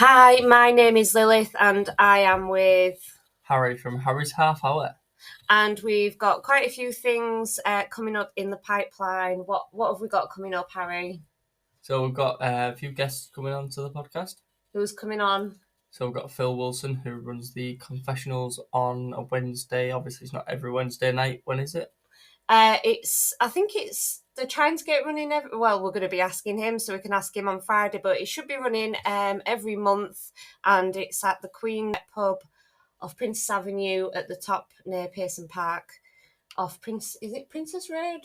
Hi, my name is Lilith and I am with... Harry from Harry's Half Hour. And we've got quite a few things coming up in the pipeline. What have we got coming up, Harry? So we've got a few guests coming on to the podcast. Who's coming on? So we've got Phil Wilson, who runs the Confessionals on a Wednesday. Obviously, it's not every Wednesday night. When is it? They're trying to get running we're going to be asking him, so we can ask him on Friday, but it should be running every month, and it's at the Queen pub off Princess Avenue at the top near Pearson Park. Is it Princess Road?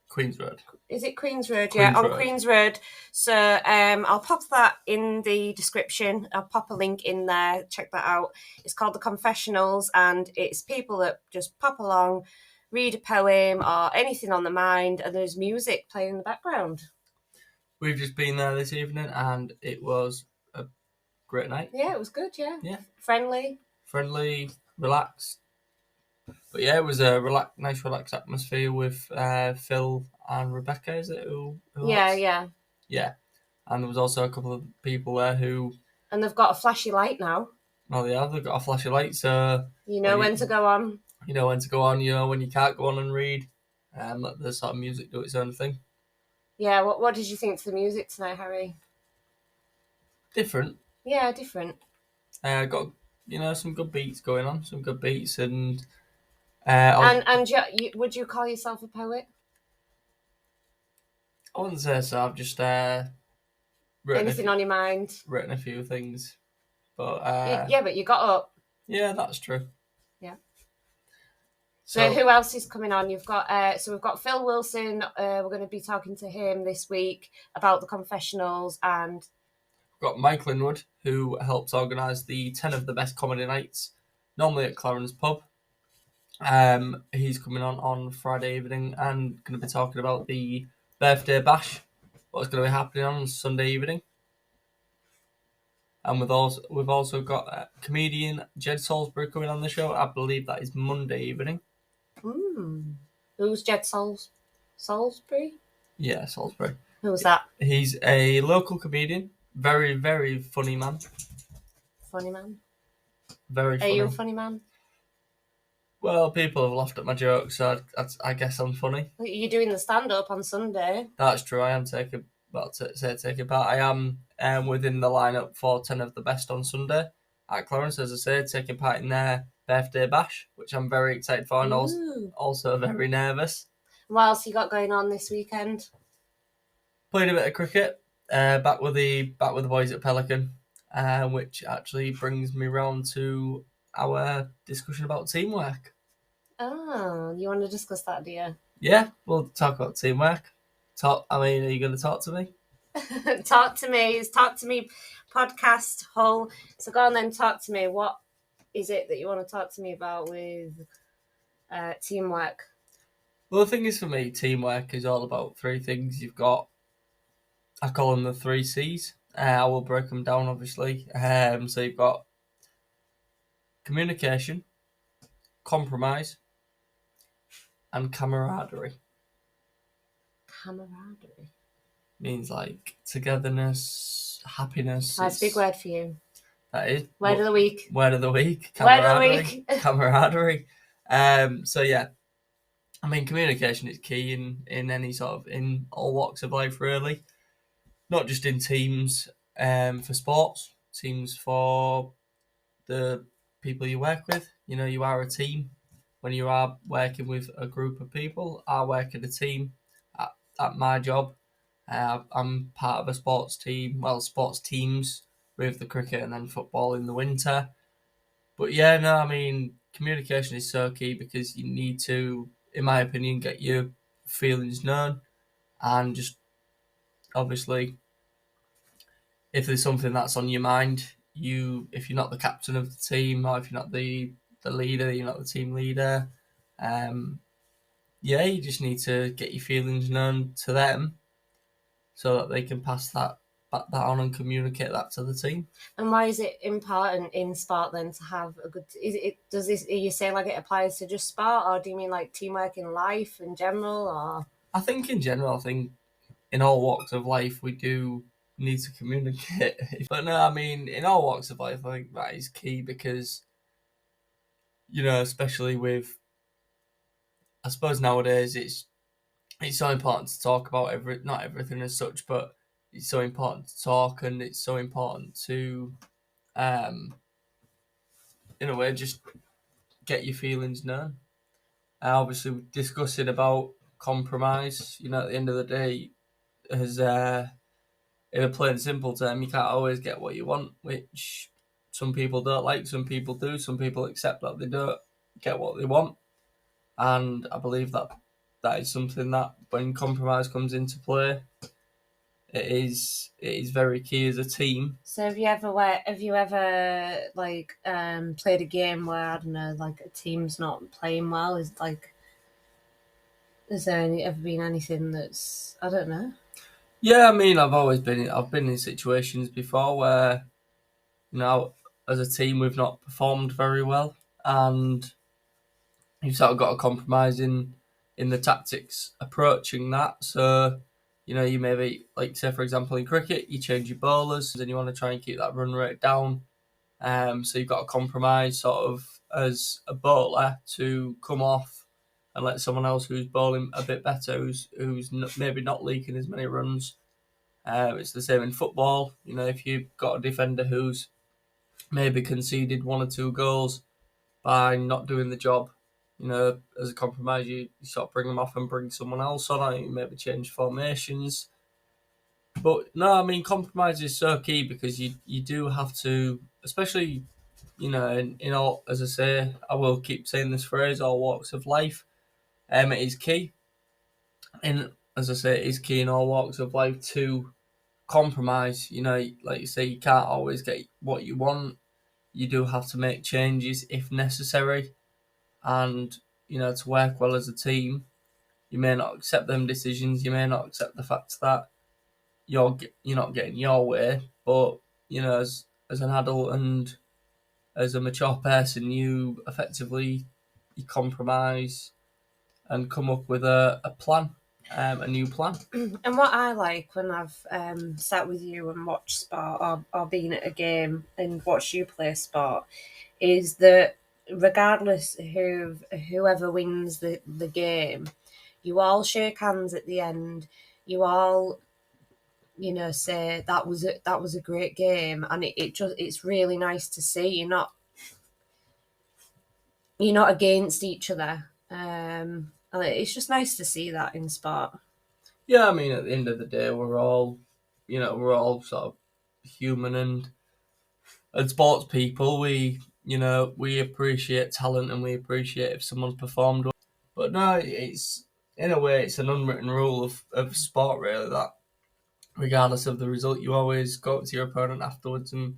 Queen's Road. Is it Queen's Road? Queen's on Road. Queen's Road. So I'll pop that in the description. I'll pop a link in there. Check that out. It's called The Confessionals, and it's people that just pop along, read a poem or anything on the mind, and there's music playing in the background. We've just been there this evening, and it was a great night. Yeah, it was good, yeah. Yeah. Friendly, relaxed. But yeah, it was a nice, relaxed atmosphere with Phil and Rebecca, is it? Yeah. Yeah. And there was also a couple of people there who... And they've got a flashy light now. Oh, yeah, they've got a flashy light, so... You know when to go on. You know when to go on, you know when you can't go on and read. Let the sort of music do its own thing. Yeah, what did you think to the music tonight, Harry? Different. Yeah, different. Got, some good beats going on, and... Would you call yourself a poet? I wouldn't say so. I've just anything on your mind? Written a few things, but but you got up. Yeah, that's true. Yeah. So who else is coming on? You've got we've got Phil Wilson. We're going to be talking to him this week about the Confessionals, and we've got Mike Linwood, who helps organise the 10 of the best comedy nights, normally at Clarence Pub. He's coming on Friday evening and going to be talking about the birthday bash, what's going to be happening on Sunday evening. And we've also got comedian Jed Salisbury coming on the show. I believe that is Monday evening. Who's Jed Salisbury? Yeah, Salisbury. Who's that? He's a local comedian. Very, very funny man. Funny man? Very funny. Are you a funny man? Well, people have laughed at my jokes, so I guess I'm funny. You're doing the stand-up on Sunday. That's true. I am taking part. I am within the lineup for 10 of the best on Sunday at Clarence, as I say, taking part in their birthday bash, which I'm very excited for, and also very nervous. What else you got going on this weekend? Played a bit of cricket. Back with the boys at Pelican, which actually brings me round to our discussion about teamwork. Oh, you want to discuss that, do you? Yeah, we'll talk about teamwork. Are you going to talk to me? Talk to me. It's Talk to Me podcast Hull. So go on then, talk to me. What is it that you want to talk to me about with teamwork? Well, the thing is, for me, teamwork is all about three things. You've got, I call them the 3 C's. I will break them down, obviously. So you've got communication, compromise, and camaraderie. Camaraderie means like togetherness, happiness. That's a big word for you. That is. Word of the week. Camaraderie. Camaraderie. So yeah, communication is key in any in all walks of life, really. Not just in teams, for sports, teams for the people you work with. You are a team when you are working with a group of people. I work in a team at my job. I'm part of a sports team, sports teams with the cricket and then football in the winter. But yeah, communication is so key because you need to, in my opinion, get your feelings known, and just obviously, if there's something that's on your mind, if you're not the captain of the team, or if you're not the leader, you're not the team leader, you just need to get your feelings known to them so that they can pass that on and communicate that to the team. And why is it important in sport then to have a good? Are you saying like it applies to just sport, or do you mean like teamwork in life in general? Or I think in general, in all walks of life we do You need to communicate. But no, I mean, in all walks of life, I think that is key because, especially with, I suppose nowadays it's so important to talk about not everything as such, but it's so important to talk, and it's so important to, um, in a way, just get your feelings known. Obviously, discussing about compromise. At the end of the day, as in a plain simple term, you can't always get what you want, which some people don't like, some people do, some people accept that they don't get what they want, and I believe that is something that when compromise comes into play, it is very key as a team. So have you ever played a game where, I don't know, like a team's not playing well? Has there ever been anything that's, I don't know? Yeah, I mean, I've been in situations before where, as a team we've not performed very well, and you've sort of got to compromise in the tactics approaching that. So, you maybe, like, say for example in cricket, you change your bowlers and you want to try and keep that run rate down. So you've got to compromise sort of as a bowler to come off and let someone else who's bowling a bit better, who's maybe not leaking as many runs. It's the same in football. If you've got a defender who's maybe conceded 1 or 2 goals by not doing the job, as a compromise, you sort of bring them off and bring someone else on, or you maybe change formations. But no, I mean, compromise is so key because you do have to, especially, in all, as I say, I will keep saying this phrase, all walks of life. It is key. And as I say, it is key in all walks of life to compromise. Like you say, you can't always get what you want. You do have to make changes if necessary. And, to work well as a team, you may not accept them decisions. You may not accept the fact that you're not getting your way. But, as an adult and as a mature person, you effectively you compromise and come up with a plan, a new plan. And what I like when I've sat with you and watched sport, or been at a game and watched you play sport, is that regardless whoever wins the game, you all shake hands at the end. You all, say that was a great game, and it's really nice to see. You're not against each other. And it's just nice to see that in sport. Yeah, I mean, at the end of the day, we're all sort of human and sports people. We appreciate talent and we appreciate if someone's performed well. But no, it's in a way it's an unwritten rule of sport really that regardless of the result, you always go up to your opponent afterwards and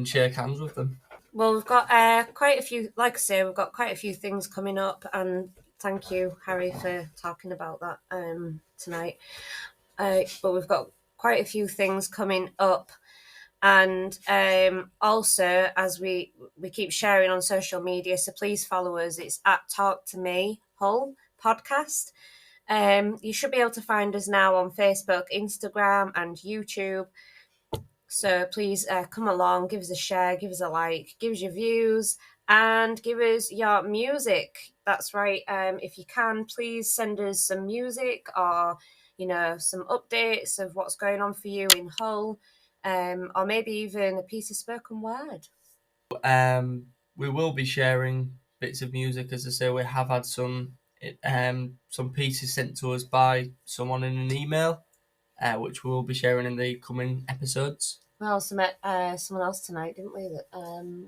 shake hands with them. Well, we've got quite a few, like I say, we've got quite a few things coming up, and thank you, Harry, for talking about that tonight. But we've got quite a few things coming up, and also as we keep sharing on social media, so please follow us. It's at Talk2Me Hull podcast. You should be able to find us now on Facebook, Instagram, and YouTube. So please come along, give us a share, give us a like, give us your views, and give us your music. That's right. If you can, please send us some music or, some updates of what's going on for you in Hull, or maybe even a piece of spoken word. We will be sharing bits of music. As I say, we have had some pieces sent to us by someone in an email, which we will be sharing in the coming episodes. We also met someone else tonight, didn't we, that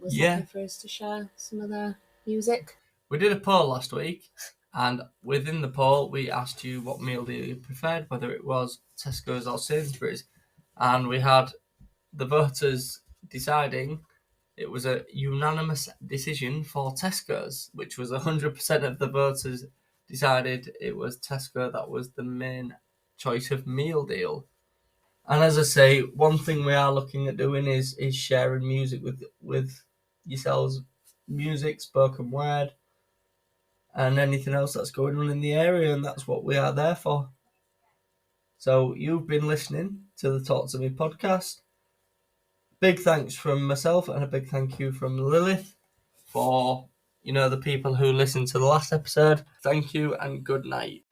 was looking for us to share some of their music. We did a poll last week, and within the poll, we asked you what meal deal you preferred, whether it was Tesco's or Sainsbury's, and we had the voters deciding. It was a unanimous decision for Tesco's, which was 100% of the voters decided it was Tesco that was the main choice of meal deal. And as I say, one thing we are looking at doing is sharing music with yourselves, music, spoken word, and anything else that's going on in the area, and that's what we are there for. So you've been listening to the Talk2Me podcast. Big thanks from myself and a big thank you from Lilith for, the people who listened to the last episode. Thank you and good night.